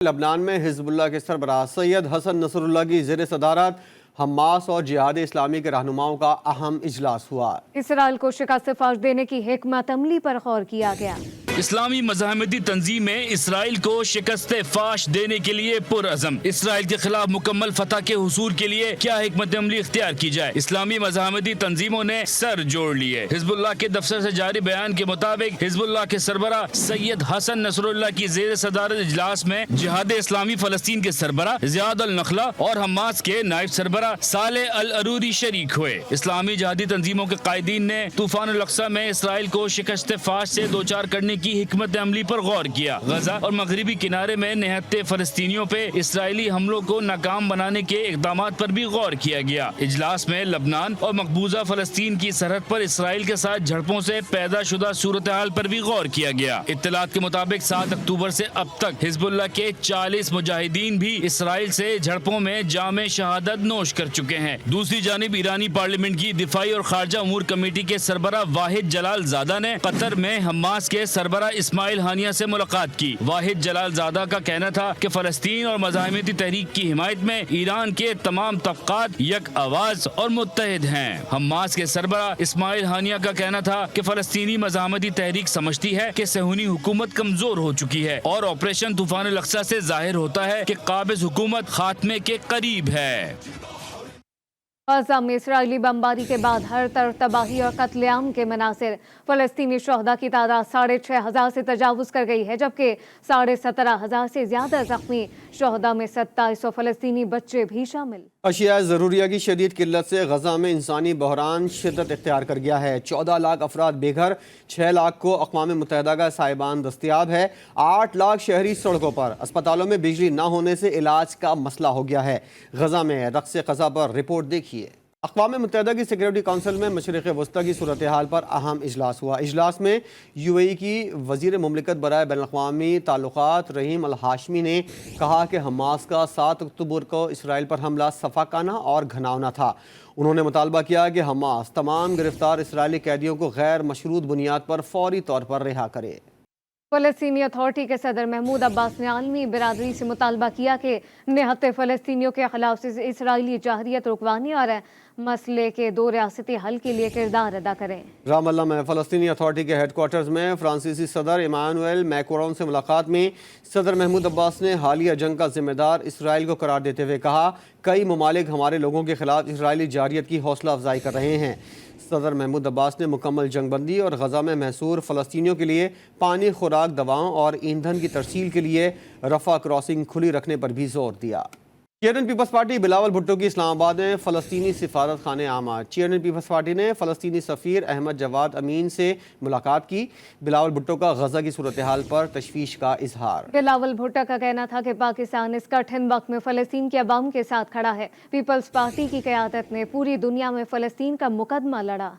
لبنان میں حزب اللہ کے سربراہ سید حسن نصر اللہ کی زیر صدارت حماس اور جہاد اسلامی کے رہنماؤں کا اہم اجلاس ہوا۔ اسرائیل کو شکست فاش دینے کی حکمت عملی پر غور کیا گیا۔ اسلامی مزاحمتی تنظیمیں اسرائیل کو شکست فاش دینے کے لیے پرعزم۔ اسرائیل کے خلاف مکمل فتح کے حصول کے لیے کیا حکمت عملی اختیار کی جائے، اسلامی مزاحمتی تنظیموں نے سر جوڑ لیے۔ حزب اللہ کے دفتر سے جاری بیان کے مطابق حزب اللہ کے سربراہ سید حسن نصر اللہ کی زیر صدارت اجلاس میں جہاد اسلامی فلسطین کے سربراہ زیاد النخلہ اور حماس کے نائب سربراہ صالح العروری شریک ہوئے۔ اسلامی جہادی تنظیموں کے قائدین نے طوفان الاقصی میں اسرائیل کو شکست فاش سے دوچار کرنے کی حکمت عملی پر غور کیا۔ غزہ اور مغربی کنارے میں نہتے فلسطینیوں پہ اسرائیلی حملوں کو ناکام بنانے کے اقدامات پر بھی غور کیا گیا۔ اجلاس میں لبنان اور مقبوضہ فلسطین کی سرحد پر اسرائیل کے ساتھ جھڑپوں سے پیدا شدہ صورتحال پر بھی غور کیا گیا۔ اطلاعات کے مطابق 7 اکتوبر سے اب تک حزب اللہ کے 40 مجاہدین بھی اسرائیل سے جھڑپوں میں جام شہادت نوش کر چکے ہیں۔ دوسری جانب ایرانی پارلیمنٹ کی دفاعی اور خارجہ امور کمیٹی کے سربراہ واحد جلال زادہ نے قطر میں حماس کے سربراہ اسماعیل ہانیہ سے ملاقات کی۔ واحد جلال زادہ کا کہنا تھا کہ فلسطین اور مزاحمتی تحریک کی حمایت میں ایران کے تمام طبقات یک آواز اور متحد ہیں۔ حماس کے سربراہ اسماعیل ہانیہ کا کہنا تھا کہ فلسطینی مزاحمتی تحریک سمجھتی ہے کہ صہیونی حکومت کمزور ہو چکی ہے اور آپریشن طوفان الاقصی سے ظاہر ہوتا ہے کہ قابض حکومت خاتمے کے قریب ہے۔ غزہ میں اسرائیلی بمباری کے بعد ہر طرف تباہی اور قتل عام کے مناظر۔ فلسطینی شہداء کی تعداد 6,500 سے تجاوز کر گئی ہے، جبکہ 17,500 سے زیادہ زخمی۔ شہداء میں 2700 فلسطینی بچے بھی شامل۔ اشیاء ضروریہ کی شدید قلت سے غزہ میں انسانی بحران شدت اختیار کر گیا ہے۔ 14 لاکھ افراد بے گھر، 6 لاکھ کو اقوام متحدہ کا سائبان دستیاب ہے، 8 لاکھ شہری سڑکوں پر۔ اسپتالوں میں بجلی نہ ہونے سے علاج کا مسئلہ ہو گیا ہے۔ غزہ میں رقص قضا پر رپورٹ دیکھیے۔ اقوام متحدہ کی سیکورٹی کونسل میں مشرق وسطی کی صورتحال پر اہم اجلاس ہوا۔ اجلاس میں یو اے ای کی وزیر مملکت برائے بین الاقوامی تعلقات رحیم الہاشمی نے کہا کہ حماس کا 7 اکتوبر کو اسرائیل پر حملہ صفاقانہ اور گھناؤنا تھا۔ انہوں نے مطالبہ کیا کہ حماس تمام گرفتار اسرائیلی قیدیوں کو غیر مشروط بنیاد پر فوری طور پر رہا کرے۔ فلسطینی اتھارٹی کے صدر محمود عباس نے عالمی برادری سے مطالبہ کیا کہ نہتے فلسطینیوں کے خلاف اسرائیلی جارحیت رکوانے اور مسئلے کے 2 ریاستی حل کے لیے کردار ادا کریں۔ رام اللہ میں فلسطینی اتھارٹی کے ہیڈ کوارٹرز میں فرانسیسی صدر ایمانوئل میکرون سے ملاقات میں صدر محمود عباس نے حالیہ جنگ کا ذمہ دار اسرائیل کو قرار دیتے ہوئے کہا، کئی ممالک ہمارے لوگوں کے خلاف اسرائیلی جارحیت کی حوصلہ افزائی کر رہے ہیں۔ صدر محمود عباس نے مکمل جنگ بندی اور غزہ میں محصور فلسطینیوں کے لیے پانی، خوراک، دواؤں اور ایندھن کی ترسیل کے لیے رفح کراسنگ کھلی رکھنے پر بھی زور دیا۔ Chairman Peoples Party Bilawal Bhutto کی اسلام آباد میں فلسطینی سفارت خانے آمد۔ چیئرمین پیپلز پارٹی نے فلسطینی سفیر احمد جواد امین سے ملاقات کی۔ بلاول بھٹو کا غزہ کی صورتحال پر تشویش کا اظہار۔ بلاول بھٹو کا کہنا تھا کہ پاکستان اس کٹھن وقت میں فلسطین کے عوام کے ساتھ کھڑا ہے۔ پیپلز پارٹی کی قیادت نے پوری دنیا میں فلسطین کا مقدمہ لڑا۔